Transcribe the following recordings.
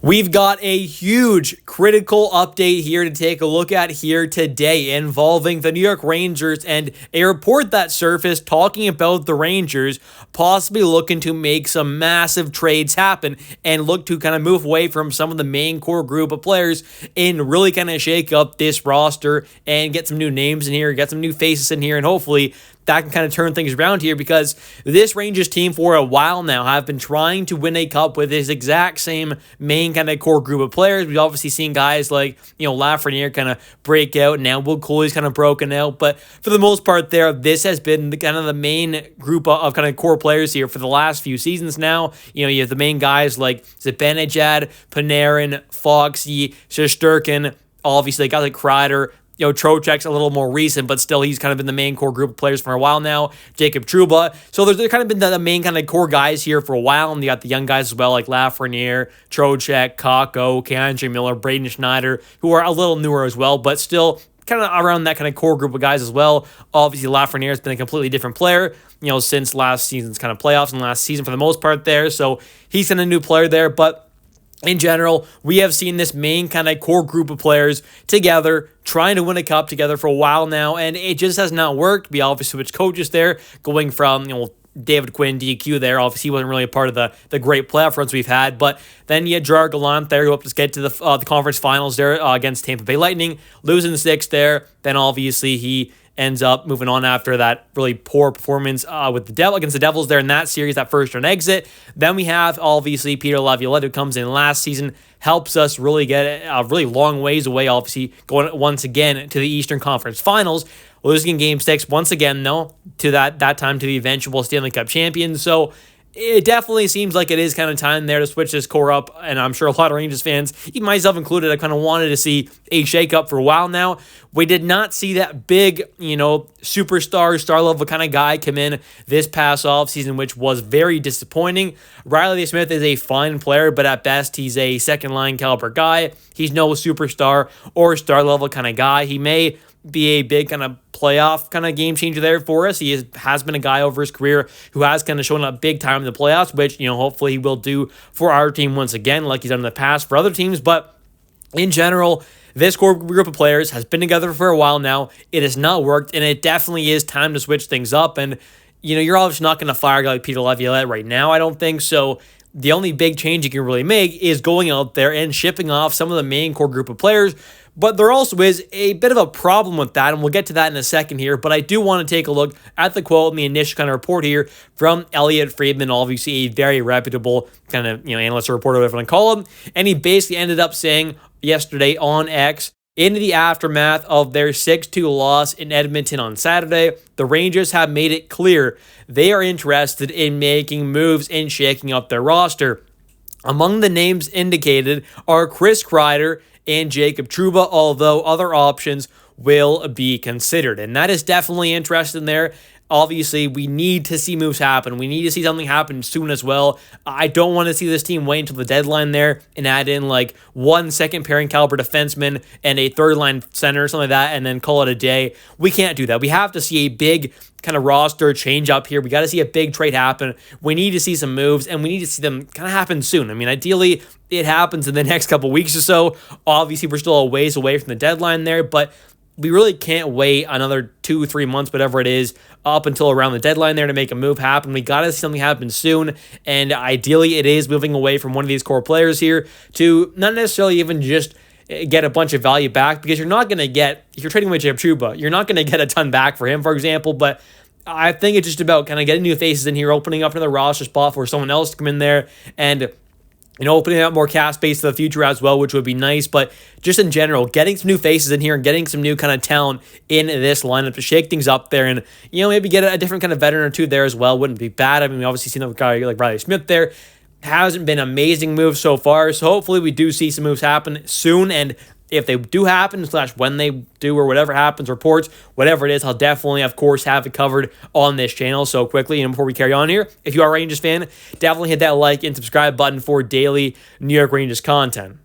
We've got a huge critical update here to take a look at here today involving the New York Rangers and a report that surfaced talking about the Rangers possibly looking to make some massive trades happen and look to kind of move away from some of the main core group of players and really kind of shake up this roster and get some new names in here, get some new faces in here, and hopefully that can kind of turn things around here because this Rangers team for a while now have been trying to win a cup with this exact same main kind of core group of players. We've obviously seen guys like, Lafreniere kind of break out, and now Will Cooley's kind of broken out. But for the most part there, this has been the main group of kind of core players here for the last few seasons now. You have the main guys like Zibanejad, Panarin, Foxy, Shesterkin, obviously guys like Kreider. Trocheck's a little more recent, but still he's kind of been the main core group of players for a while now. Jacob Trouba. So there's kind of been the main kind of core guys here for a while, and you got the young guys as well, like Lafreniere, Trocheck, Kakko, K'Andre Miller, Braden Schneider, who are a little newer as well, but still kind of around that kind of core group of guys as well. Obviously, Lafreniere has been a completely different player, since last season's kind of playoffs and last season for the most part there. So he's been a new player there, but in general, we have seen this main kind of core group of players together, trying to win a cup together for a while now, and it just has not worked. We obviously switched coaches there, going from, David Quinn, DQ there. Obviously, he wasn't really a part of the great playoff runs we've had, but then you had Gerard Gallant there, who helped us get to the conference finals there against Tampa Bay Lightning, losing the 6 there. Then obviously he ends up moving on after that really poor performance with the against the Devils there in that series, that first round exit. Then we have obviously Peter Laviolette, who comes in last season, helps us really get a really long ways away, obviously going once again to the Eastern Conference Finals, losing in Game 6 once again though to that time to the eventual Stanley Cup champions. So it definitely seems like it is kind of time there to switch this core up, and I'm sure a lot of Rangers fans, even myself included, I kind of wanted to see a shakeup for a while now. We did not see that big, superstar, star-level kind of guy come in this past offseason, which was very disappointing. Riley Smith is a fine player, but at best, he's a second-line caliber guy. He's no superstar or star-level kind of guy. He may be a big kind of playoff kind of game changer there for us. He has been a guy over his career who has kind of shown up big time in the playoffs, which, hopefully he will do for our team once again, like he's done in the past for other teams. But in general, this core group of players has been together for a while now. It has not worked, and it definitely is time to switch things up. And, you're obviously not going to fire a guy like Peter Laviolette right now, I don't think. So the only big change you can really make is going out there and shipping off some of the main core group of players. But there also is a bit of a problem with that, and we'll get to that in a second here. But I do want to take a look at the quote in the initial kind of report here from Elliotte Friedman, obviously a very reputable kind of analyst or reporter, whatever you want to call him. And he basically ended up saying yesterday on X, in the aftermath of their 6-2 loss in Edmonton on Saturday, the Rangers have made it clear they are interested in making moves and shaking up their roster. Among the names indicated are Chris Kreider and Jacob Trouba, although other options will be considered. And that is definitely interesting there. Obviously, we need to see moves happen. We need to see something happen soon as well. I don't want to see this team wait until the deadline there and add in like one second pairing caliber defenseman and a third line center or something like that and then call it a day. We can't do that. We have to see a big kind of roster change up here. We got to see a big trade happen. We need to see some moves, and we need to see them kind of happen soon. I mean, ideally, it happens in the next couple weeks or so. Obviously, we're still a ways away from the deadline there, but we really can't wait another 2-3 months, whatever it is, up until around the deadline there to make a move happen. We got to see something happen soon, and ideally it is moving away from one of these core players here to not necessarily even just get a bunch of value back, because you're not going to get, if you're trading with Jacob Trouba, you're not going to get a ton back for him, for example, but I think it's just about kind of getting new faces in here, opening up another roster spot for someone else to come in there, and opening up more cap space for the future as well, which would be nice. But just in general, getting some new faces in here and getting some new kind of talent in this lineup to shake things up there and, maybe get a different kind of veteran or two there as well wouldn't be bad. I mean, we obviously seen a guy like Riley Smith there. Hasn't been amazing moves so far. So hopefully we do see some moves happen soon. And if they do happen, / when they do or whatever happens, reports, whatever it is, I'll definitely, of course, have it covered on this channel. So quickly, and before we carry on here, if you are a Rangers fan, definitely hit that like and subscribe button for daily New York Rangers content.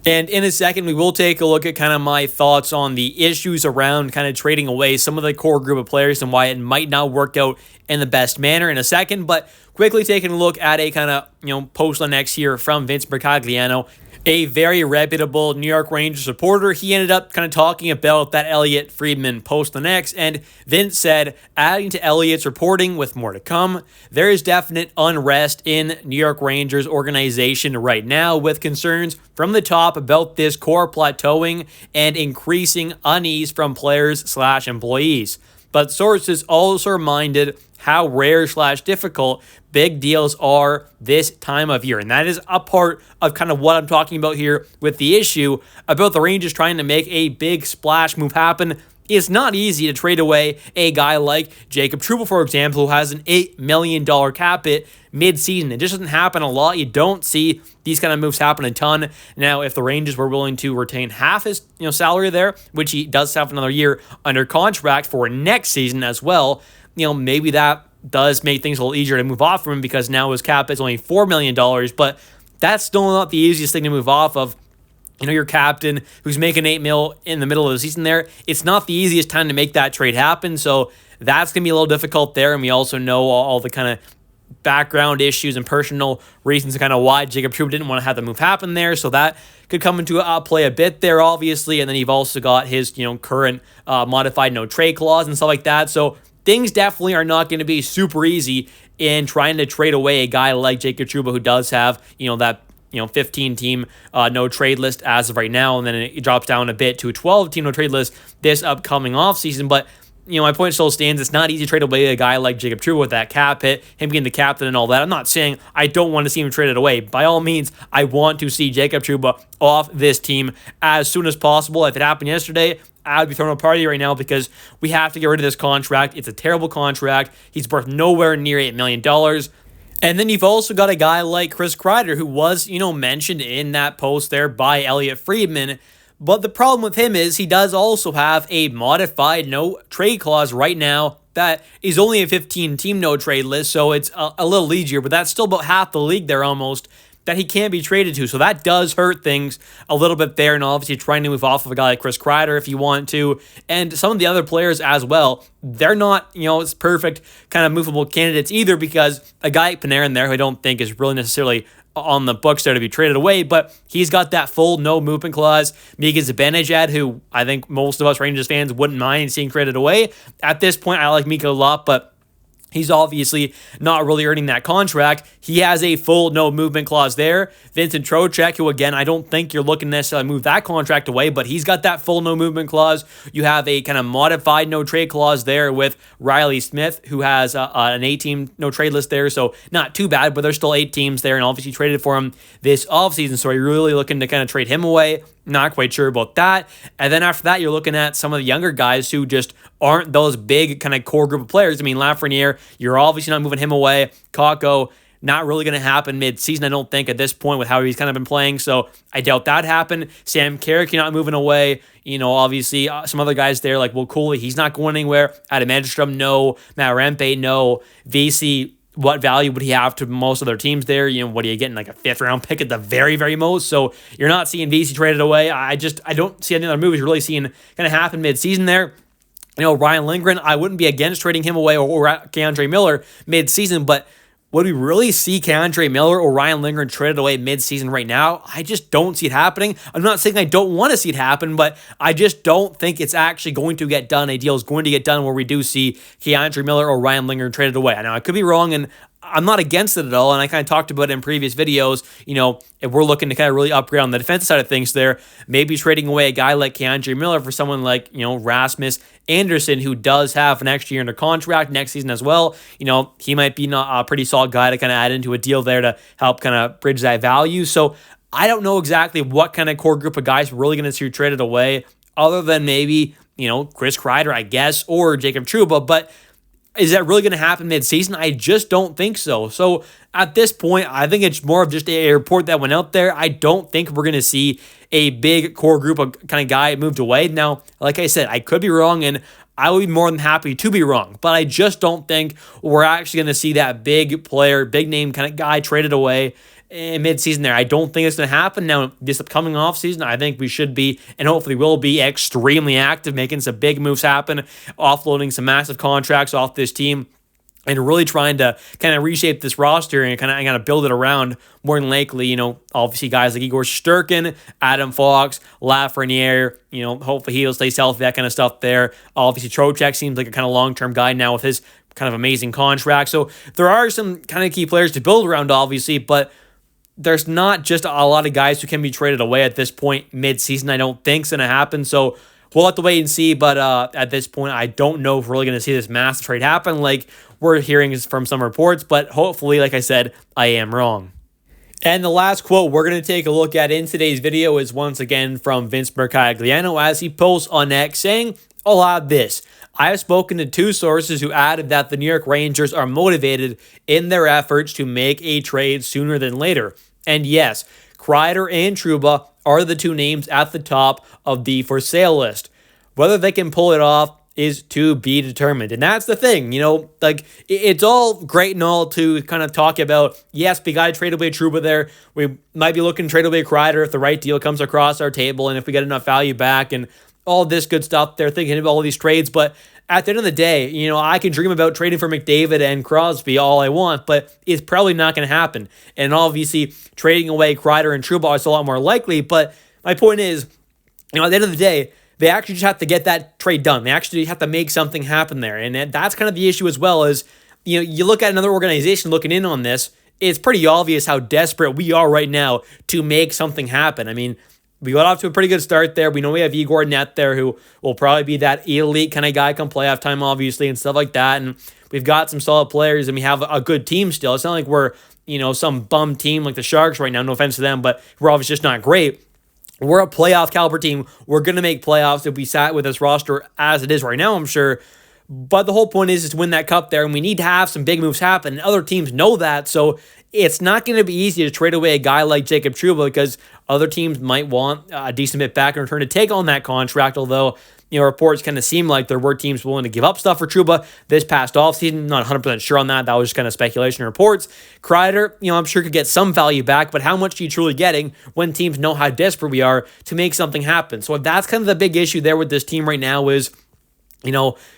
And in a second, we will take a look at kind of my thoughts on the issues around kind of trading away some of the core group of players and why it might not work out in the best manner in a second. But quickly taking a look at a kind of, post on X here from Vince Mercagliano. a very reputable New York Rangers supporter. He ended up kind of talking about that Elliotte Friedman post on X, and Vince said, adding to Elliotte's reporting with more to come, there is definite unrest in New York Rangers organization right now with concerns from the top about this core plateauing and increasing unease from players/employees. But sources also reminded how rare/difficult big deals are this time of year. And that is a part of kind of what I'm talking about here with the issue about the Rangers trying to make a big splash move happen. It's not easy to trade away a guy like Jacob Trouba, for example, who has an $8 million cap hit mid-season. It just doesn't happen a lot. You don't see these kind of moves happen a ton. Now, if the Rangers were willing to retain half his salary there, which he does have another year under contract for next season as well, maybe that does make things a little easier to move off from him because now his cap is only $4 million, but that's still not the easiest thing to move off of. Your captain who's making $8 million in the middle of the season there, it's not the easiest time to make that trade happen. So that's going to be a little difficult there. And we also know all the kind of background issues and personal reasons kind of why Jacob Trouba didn't want to have the move happen there. So that could come into play a bit there, obviously. And then you've also got his, current modified no trade clause and stuff like that. So things definitely are not going to be super easy in trying to trade away a guy like Jacob Trouba who does have, that 15-team no trade list as of right now, and then it drops down a bit to a 12-team no trade list this upcoming offseason. But my point still stands. It's not easy to trade away a guy like Jacob Trouba with that cap hit, him being the captain and all that. I'm not saying I don't want to see him traded away. By all means, I want to see Jacob Trouba off this team as soon as possible. If it happened yesterday, I would be throwing a party right now because we have to get rid of this contract. It's a terrible contract. He's worth nowhere near $8 million. And then you've also got a guy like Chris Kreider, who was, mentioned in that post there by Elliotte Friedman. But the problem with him is he does also have a modified no trade clause right now that is only a 15-team no trade list, so it's a little easier, but that's still about half the league there almost that he can't be traded to. So that does hurt things a little bit there, and obviously trying to move off of a guy like Chris Kreider if you want to, and some of the other players as well. They're not, it's perfect kind of movable candidates either, because a guy like Panarin there, who I don't think is really necessarily on the books there to be traded away, but he's got that full no movement clause. Mika Zibanejad, who I think most of us Rangers fans wouldn't mind seeing traded away. At this point, I like Mika a lot, but he's obviously not really earning that contract. He has a full no movement clause there. Vincent Trocheck, who again, I don't think you're looking to necessarily move that contract away, but he's got that full no movement clause. You have a kind of modified no trade clause there with Riley Smith, who has an 8-team no trade list there. So not too bad, but there's still 8 teams there, and obviously traded for him this offseason. So you're really looking to kind of trade him away. Not quite sure about that. And then after that, you're looking at some of the younger guys who just aren't those big kind of core group of players. I mean, Lafreniere, you're obviously not moving him away. Kakko, not really going to happen mid-season, I don't think, at this point with how he's kind of been playing. So I doubt that happened. Sam Carrick, you're not moving away. Obviously, some other guys there like Will Cooley, he's not going anywhere. Adam Edstrom, no. Matt Rempe, no. VC, what value would he have to most other teams there? What are you getting, like a 5th-round pick at the very, very most? So you're not seeing VC traded away. I don't see any other moves really seeing kind of happen mid-season there. Ryan Lindgren, I wouldn't be against trading him away or K'Andre Miller mid-season, but would we really see K'Andre Miller or Ryan Lindgren traded away mid-season right now? I just don't see it happening. I'm not saying I don't want to see it happen, but I just don't think it's actually going to get done. A deal is going to get done where we do see K'Andre Miller or Ryan Lindgren traded away. Now, I could be wrong, and I'm not against it at all, and I kind of talked about it in previous videos. If we're looking to kind of really upgrade on the defensive side of things there, maybe trading away a guy like K'Andre Miller for someone like, Rasmus Anderson, who does have an extra year under contract next season as well. He might be a pretty solid guy to kind of add into a deal there to help kind of bridge that value. So I don't know exactly what kind of core group of guys we're really going to see traded away, other than maybe, Chris Kreider, I guess, or Jacob Trouba, but is that really going to happen mid-season? I just don't think so. So at this point, I think it's more of just a report that went out there. I don't think we're going to see a big core group of kind of guy moved away. Now, like I said, I could be wrong, and I would be more than happy to be wrong. But I just don't think we're actually going to see that big player, big name kind of guy traded away in mid-season there. I don't think it's going to happen. Now, this upcoming offseason, I think we should be, and hopefully will be, extremely active, making some big moves happen, offloading some massive contracts off this team. and really trying to kind of reshape this roster and kind of build it around, more than likely, obviously guys like Igor Shesterkin, Adam Fox, Lafreniere, hopefully he'll stay healthy, that kind of stuff there. Obviously, Trocheck seems like a kind of long-term guy now with his kind of amazing contract. So there are some kind of key players to build around, obviously, but there's not just a lot of guys who can be traded away at this point mid-season. I don't think it's going to happen. So we'll have to wait and see. But at this point, I don't know if we're really going to see this massive trade happen like we're hearing from some reports. But hopefully, like I said, I am wrong. And the last quote we're going to take a look at in today's video is once again from Vince Mercagliano as he posts on X saying, "I'll add this. I have spoken to two sources who added that the New York Rangers are motivated in their efforts to make a trade sooner than later. And yes, Kreider and Trouba are the two names at the top of the for sale list. Whether they can pull it off is to be determined." And that's the thing, it's all great and all to kind of talk about, yes, we got to trade away Trouba there. We might be looking to trade away Kreider if the right deal comes across our table and if we get enough value back and all this good stuff. They're thinking about all these trades, but at the end of the day, I can dream about trading for McDavid and Crosby all I want, but it's probably not going to happen. And obviously, trading away Kreider and Trouba is a lot more likely, but my point is, at the end of the day, they actually just have to get that trade done. They actually have to make something happen there. And that's kind of the issue as well as, you look at another organization looking in on this, it's pretty obvious how desperate we are right now to make something happen. I mean, we got off to a pretty good start there. We know we have Igor Net there, who will probably be that elite kind of guy come playoff time, obviously, and stuff like that. And we've got some solid players, and we have a good team still. It's not like we're, some bum team like the Sharks right now. No offense to them, but we're obviously just not great. We're a playoff caliber team. We're going to make playoffs if we sat with this roster as it is right now, I'm sure. But the whole point is to win that cup there, and we need to have some big moves happen. And other teams know that, so it's not going to be easy to trade away a guy like Jacob Trouba because other teams might want a decent bit back in return to take on that contract, although reports kind of seem like there were teams willing to give up stuff for Trouba this past offseason. Not 100% sure on that. That was just kind of speculation reports. Kreider, I'm sure could get some value back, but how much are you truly getting when teams know how desperate we are to make something happen? So that's kind of the big issue there with this team right now is,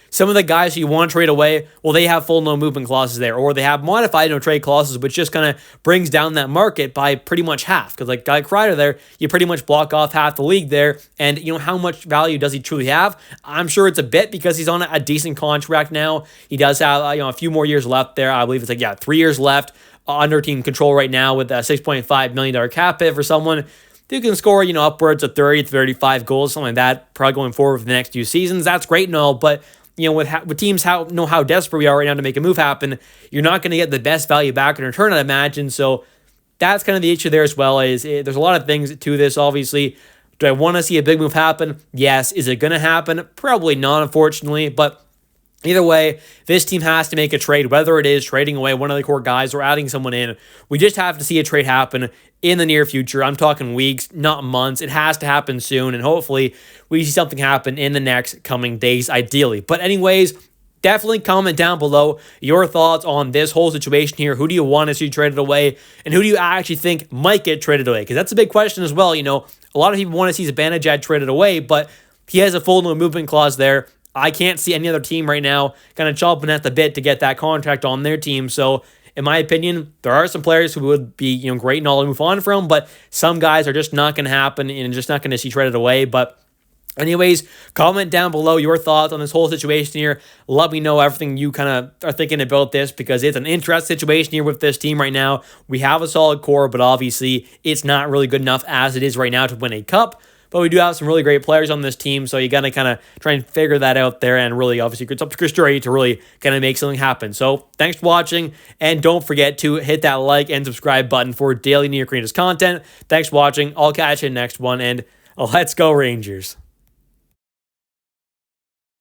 some of the guys who you want to trade away, well, they have full no movement clauses there, or they have modified no trade clauses, which just kind of brings down that market by pretty much half. Because like Guy Kreider there, you pretty much block off half the league there. And how much value does he truly have? I'm sure it's a bit because he's on a decent contract now. He does have a few more years left there. I believe it's 3 years left under team control right now with a $6.5 million cap hit for someone who can score, upwards of 30, 35 goals, something like that, probably going forward for the next few seasons. That's great and all, but with teams know how desperate we are right now to make a move happen, you're not going to get the best value back in return, I'd imagine. So that's kind of the issue there as well. There's a lot of things to this, obviously. Do I want to see a big move happen? Yes. Is it going to happen? Probably not, unfortunately. But either way, this team has to make a trade, whether it is trading away one of the core guys or adding someone in. We just have to see a trade happen in the near future. I'm talking weeks, not months. It has to happen soon, and hopefully we see something happen in the next coming days, ideally. But anyways, definitely comment down below your thoughts on this whole situation here. Who do you want to see traded away, and who do you actually think might get traded away? Because that's a big question as well. A lot of people want to see Zibanejad traded away, but he has a full no movement clause there. I can't see any other team right now kind of chomping at the bit to get that contract on their team. So, in my opinion, there are some players who would be great and all to move on from, but some guys are just not going to happen and just not going to see traded away. But anyways, comment down below your thoughts on this whole situation here. Let me know everything you kind of are thinking about this because it's an interesting situation here with this team right now. We have a solid core, but obviously it's not really good enough as it is right now to win a cup. But we do have some really great players on this team, so you got to kind of try and figure that out there and really, obviously, it's up to Chris Drury to really kind of make something happen. So thanks for watching, and don't forget to hit that like and subscribe button for daily New York Rangers content. Thanks for watching. I'll catch you in the next one, and let's go Rangers.